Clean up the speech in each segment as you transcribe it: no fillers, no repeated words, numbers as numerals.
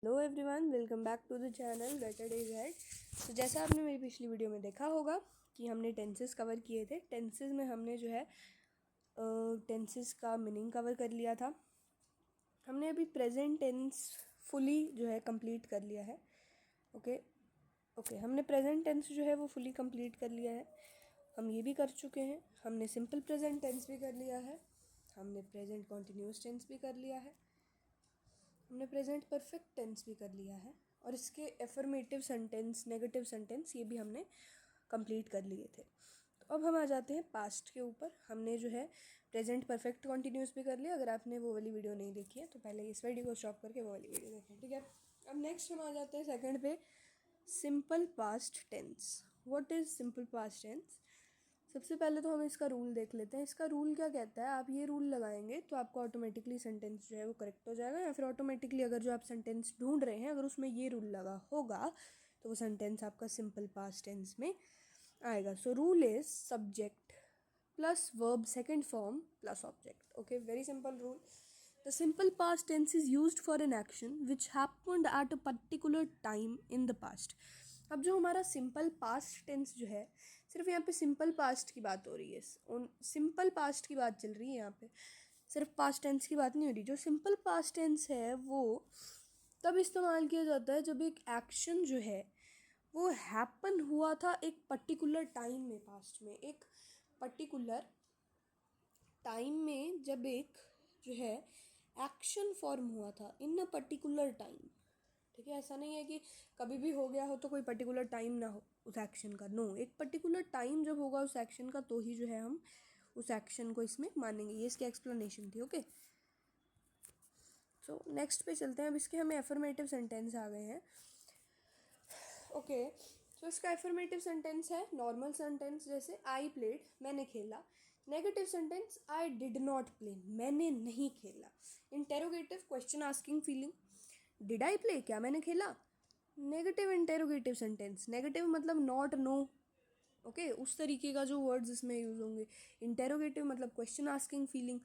Hello everyone, welcome back to the channel better days head. तो जैसा आपने मेरी पिछली वीडियो में देखा होगा कि हमने टेंसेस कवर किए थे। टेंसेस में हमने जो है टेंसेस का मीनिंग कवर कर लिया था। हमने अभी प्रेजेंट टेंस फुली जो है कंप्लीट कर लिया है। ओके, हमने प्रेजेंट टेंस जो है वो फुली कंप्लीट कर लिया है। हम ये भी कर चुके हैं, हमने सिंपल प्रेजेंट टेंस भी कर लिया है, हमने प्रेजेंट कॉन्टिन्यूस टेंस भी कर लिया है, हमने प्रेजेंट परफेक्ट टेंस भी कर लिया है, और इसके एफर्मेटिव सेंटेंस, नेगेटिव सेंटेंस, ये भी हमने कंप्लीट कर लिए थे। तो अब हम आ जाते हैं पास्ट के ऊपर। हमने जो है प्रेजेंट परफेक्ट कॉन्टिन्यूस भी कर लिया। अगर आपने वो वाली वीडियो नहीं देखी है तो पहले इस वीडियो को स्टॉप करके वो वाली वीडियो देखें, ठीक है। अब नेक्स्ट हम आ जाते हैं सेकंड पे, simple past tense. What is simple past tense? सबसे पहले तो हम इसका रूल देख लेते हैं। इसका रूल क्या कहता है, आप ये रूल लगाएंगे तो आपको ऑटोमेटिकली सेंटेंस जो है वो करेक्ट हो जाएगा, या फिर ऑटोमेटिकली अगर जो आप सेंटेंस ढूंढ रहे हैं अगर उसमें ये रूल लगा होगा तो वो सेंटेंस आपका सिंपल पास्ट टेंस में आएगा। So rule is subject plus verb second form plus object. Okay, very simple rule. The simple past tense is used for an action which happened at a particular time in the past. अब जो हमारा simple past tense जो है, सिर्फ यहाँ पे simple past की बात हो रही है, सिंपल पास्ट की बात चल रही है यहाँ पे, सिर्फ पास्ट टेंस की बात नहीं हो रही। जो सिंपल पास्ट टेंस है वो तब इस्तेमाल किया जाता है जब एक एक्शन जो है वो हैपन हुआ था एक पर्टिकुलर टाइम में, पास्ट में, एक पर्टिकुलर टाइम में, जब एक जो है एक्शन फॉर्म हुआ था इन अ पर्टिकुलर टाइम। ठीक है, ऐसा नहीं है कि कभी भी हो गया हो तो कोई पर्टिकुलर टाइम ना हो उस एक्शन का। नो, एक पर्टिकुलर टाइम जब होगा उस एक्शन का तो ही जो है हम उस एक्शन को इसमें मानेंगे। ये इसकी एक्सप्लेनेशन थी। ओके, सो नेक्स्ट पे चलते हैं। अब इसके हमें एफर्मेटिव सेंटेंस आ गए हैं। ओके, सो इसका एफर्मेटिव सेंटेंस है नॉर्मल सेंटेंस, जैसे आई प्लेड, मैंने खेला। Negative sentence, I did not play, मैंने नहीं खेला। Interrogative, question asking feeling, did I play, क्या मैंने खेला। नेगेटिव इंटेरोगेटिव सेंटेंस, नेगेटिव मतलब नॉट, नो। ओके, उस तरीके का जो वर्ड्स इसमें यूज होंगे। इंटेरोगेटिव मतलब क्वेश्चन आस्किंग फीलिंग।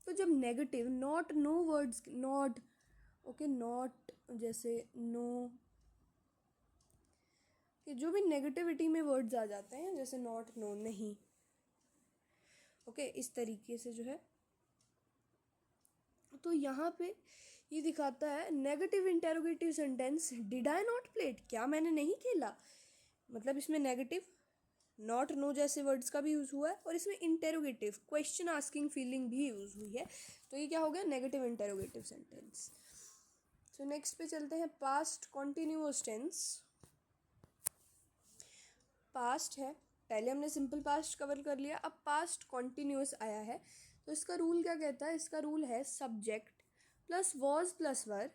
तो जब negative, not, no words, not, okay, not जैसे नो, कि जो भी नेगेटिविटी में वर्ड्स आ जाते हैं जैसे नॉट, नो, नहीं, ओके, इस तरीके से जो है, तो यहाँ पे ये दिखाता है negative interrogative sentence, did I not played, क्या मैंने नहीं खेला। मतलब इसमें नेगेटिव, नॉट, नो जैसे वर्ड्स का भी यूज़ हुआ है, और इसमें इंटेरोगेटिव, क्वेश्चन आस्किंग फीलिंग भी यूज़ हुई है। तो ये क्या हो गया, negative interrogative sentence. So next पे चलते हैं, पास्ट कॉन्टिन्यूअस टेंस। पास्ट है, पहले हमने सिंपल पास्ट कवर कर लिया, अब पास्ट कॉन्टिन्यूअस आया है। तो इसका रूल क्या कहता है, इसका रूल है subject plus was plus were,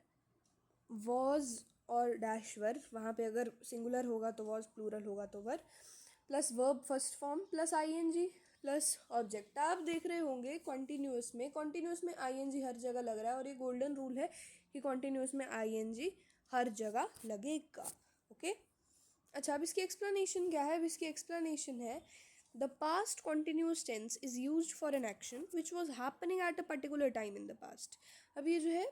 was और डैश वर, वहाँ पे अगर सिंगुलर होगा तो वॉज, प्लूरल होगा तो were, plus verb first form plus ING plus object. आप देख रहे होंगे कॉन्टिन्यूस में आईएनजी हर जगह लग रहा है, और ये गोल्डन रूल है कि कॉन्टिन्यूस में आईएनजी हर जगह लगेगा। ओके, अच्छा, अब इसकी एक्सप्लेनेशन क्या है। अब इसकी एक्सप्लेनेशन है, the past continuous tense is used for an action which was happening at a particular time in the past. अब ये जो है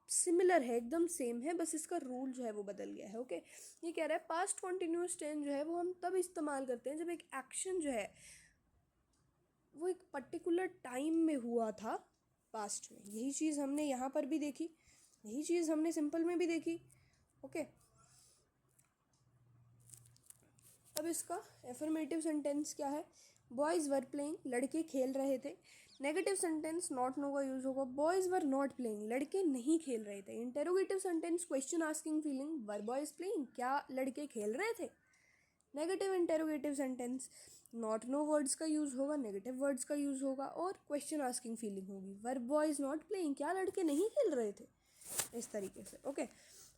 सिमिलर है, एकदम सेम है, बस इसका रूल जो है वो बदल गया है। ओके, ये कह रहा है पास्ट कॉन्टिन्यूस टेंस जो है वो हम तब इस्तेमाल करते हैं जब एक एक्शन जो है वो एक पर्टिकुलर टाइम में हुआ था पास्ट में। यही चीज़ हमने यहाँ पर भी देखी, यही चीज़ हमने सिंपल में भी देखी। ओके, अब इसका एफर्मेटिव सेंटेंस क्या है, बॉयज़ वर प्लेइंग, लड़के खेल रहे थे। नेगेटिव सेंटेंस, नॉट, नो का यूज़ होगा, बॉयज़ वर नॉट प्लेइंग, लड़के नहीं खेल रहे थे। Interrogative sentence, question asking feeling, were boys playing, क्या लड़के खेल रहे थे। Negative interrogative sentence, not, no words का यूज़ होगा, नेगेटिव वर्ड्स का यूज़ होगा, और क्वेश्चन आस्किंग फीलिंग होगी, वर बॉयज़ नॉट प्लेइंग, क्या लड़के नहीं खेल रहे थे, इस तरीके से। ओके,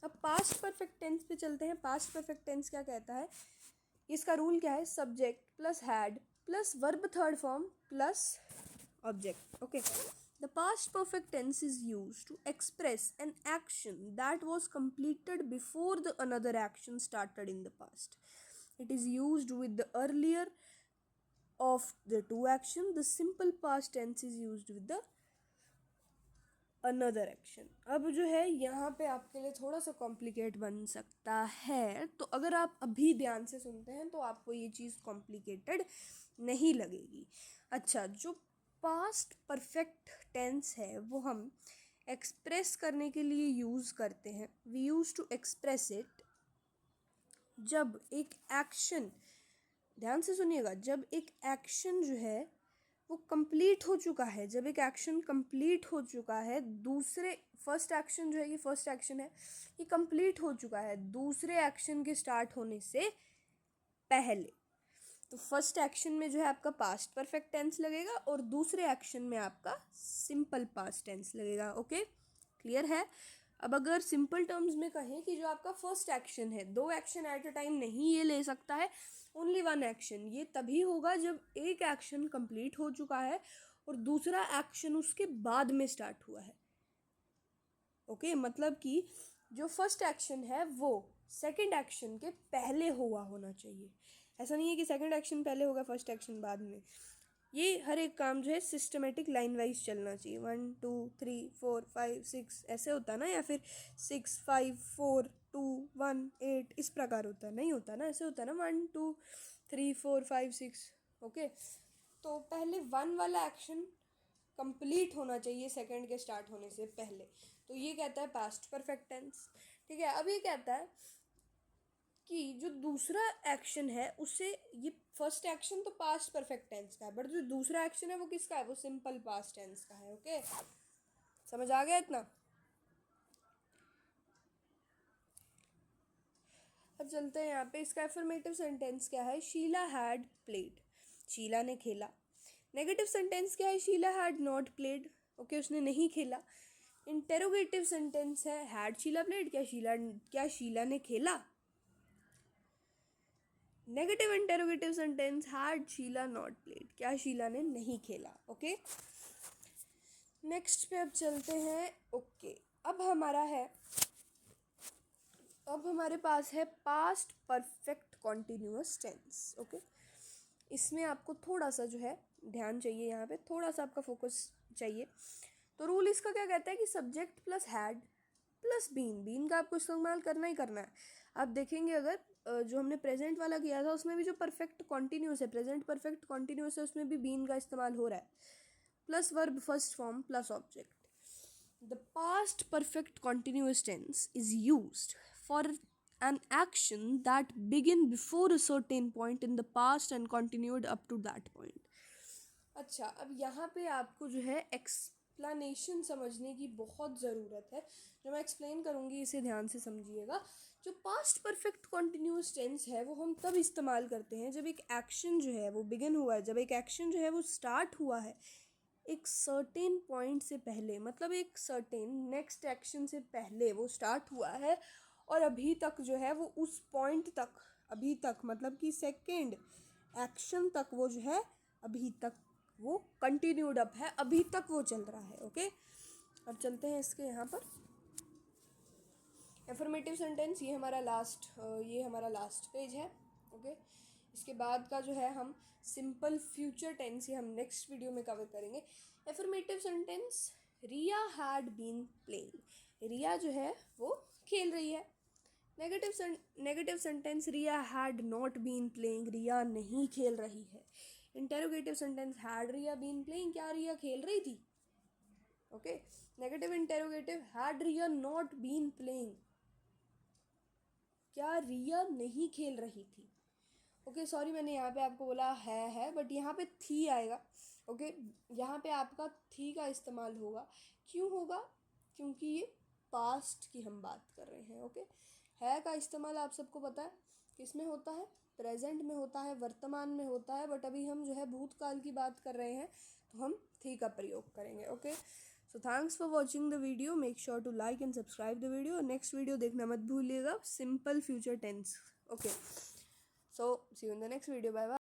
अब पास्ट परफेक्ट टेंस पे चलते हैं। पास्ट परफेक्ट टेंस क्या कहता है, इसका रूल क्या है, subject plus had plus verb third form plus object. Okay, the past perfect tense is used to express an action that was completed before the another action started in the past. It is used with the earlier of the two actions. The simple past tense is used with the another action. अब जो है यहाँ पे आपके लिए थोड़ा सा complicate बन सकता है, तो अगर आप अभी ध्यान से सुनते हैं तो आपको ये चीज़ कॉम्प्लिकेटेड नहीं लगेगी। अच्छा, जो पास्ट परफेक्ट टेंस है वो हम एक्सप्रेस करने के लिए यूज़ करते हैं। We use to express it जब एक एक्शन, ध्यान से सुनिएगा, जब एक एक्शन जो है वो कंप्लीट हो चुका है, जब एक एक्शन कंप्लीट हो चुका है, दूसरे फर्स्ट एक्शन जो है, ये फर्स्ट एक्शन है, ये कंप्लीट हो चुका है दूसरे एक्शन के स्टार्ट होने से पहले। तो फर्स्ट एक्शन में जो है आपका पास्ट परफेक्ट टेंस लगेगा और दूसरे एक्शन में आपका सिंपल पास्ट टेंस लगेगा। ओके, क्लियर है? अब अगर सिंपल टर्म्स में कहें कि जो आपका फर्स्ट एक्शन है, दो एक्शन एट अ टाइम नहीं ये ले सकता है, ओनली वन एक्शन, ये तभी होगा जब एक एक्शन कंप्लीट हो चुका है और दूसरा एक्शन उसके बाद में स्टार्ट हुआ है। ओके, मतलब कि जो फर्स्ट एक्शन है वो सेकंड एक्शन के पहले हुआ होना चाहिए। ऐसा नहीं है कि सेकंड एक्शन पहले होगा फर्स्ट एक्शन बाद में। ये हर एक काम जो है सिस्टमेटिक लाइन वाइज चलना चाहिए। 1 2 3 4 5 6 ऐसे होता है ना, या फिर 6 5 4 2 1 8 इस प्रकार होता है, नहीं होता ना, ऐसे होता है ना 1 2 3 4 5 6। ओके, तो पहले वन वाला एक्शन कंप्लीट होना चाहिए सेकंड के स्टार्ट होने से पहले, तो ये कहता है पास्ट परफेक्ट टेंस। ठीक है, अब ये कहता है कि जो दूसरा एक्शन है उससे, ये फर्स्ट एक्शन तो पास्ट परफेक्ट टेंस का है, बट जो दूसरा एक्शन है वो किसका है, वो सिंपल पास्ट टेंस का है। ओके, समझ आ गया इतना? अब चलते हैं यहाँ पे, इसका एफर्मेटिव सेंटेंस क्या है, शीला हैड प्लेड, शीला ने खेला। नेगेटिव सेंटेंस क्या है, Sheela had not played, okay, उसने नहीं खेला। इंटेरोगेटिव सेंटेंस है, हैड शीला प्लेड, क्या शीला ने खेला। Negative interrogative sentence, had Sheela not played, क्या शीला ने नहीं खेला। ओके, नेक्स्ट पे अब चलते हैं। ओके, अब हमारे पास है past perfect continuous tense. Okay, इसमें आपको थोड़ा सा जो है ध्यान चाहिए, यहाँ पे थोड़ा सा आपका फोकस चाहिए। तो रूल इसका क्या कहता है कि subject plus had plus been का आपको इस्तेमाल करना ही करना है। आप देखेंगे अगर जो हमने प्रेजेंट वाला किया था उसमें भी जो परफेक्ट कॉन्टिन्यूस है, प्रेजेंट परफेक्ट कॉन्टिन्यूस है, उसमें भी बीन का इस्तेमाल हो रहा है, plus verb first form plus object. The past perfect continuous tense is used for an action that began before a certain point in the past and continued up to that point. अच्छा, अब यहाँ पे आपको जो है explanation समझने की बहुत ज़रूरत है। जो मैं एक्सप्लेन करूँगी इसे ध्यान से समझिएगा। जो पास्ट परफेक्ट कॉन्टिन्यूस टेंस है वो हम तब इस्तेमाल करते हैं जब एक एक्शन जो है वो बिगिन हुआ है, जब एक एक्शन जो है वो स्टार्ट हुआ है एक सर्टेन पॉइंट से पहले, मतलब एक सर्टेन नेक्स्ट एक्शन से पहले वो स्टार्ट हुआ है और अभी तक जो है वो उस पॉइंट तक, अभी तक मतलब कि सेकेंड एक्शन तक वो जो है अभी तक वो कंटिन्यूड अप है, अभी तक वो चल रहा है। ओके, अब चलते हैं इसके यहाँ पर एफर्मेटिव सेंटेंस। ये हमारा लास्ट पेज है। ओके, इसके बाद का जो है हम सिंपल फ्यूचर टेंस, ये हम नेक्स्ट वीडियो में कवर करेंगे। Affirmative sentence, Riya had been playing, Riya जो है वो खेल रही है। Negative sentence, Riya had not been playing, Riya नहीं खेल रही है। Interrogative sentence, had Riya been playing, क्या रिया खेल रही थी। Okay, negative interrogative, had Riya not been playing, क्या रिया नहीं खेल रही थी। ओके, सॉरी मैंने यहाँ पे आपको बोला है बट यहाँ पे थी आएगा। ओके, यहाँ पे आपका थी का इस्तेमाल होगा। क्यों होगा, क्योंकि ये पास्ट की हम बात कर रहे हैं। ओके, है का इस्तेमाल आप सबको पता है किस में होता है, प्रेजेंट में होता है, वर्तमान में होता है, बट अभी हम जो है भूतकाल की बात कर रहे हैं तो हम थी का प्रयोग करेंगे। Okay, so thanks for watching the video, make sure to like and subscribe the video. Next video देखना मत भूलिएगा, simple future tense. Okay, so see you in the next video, bye bye.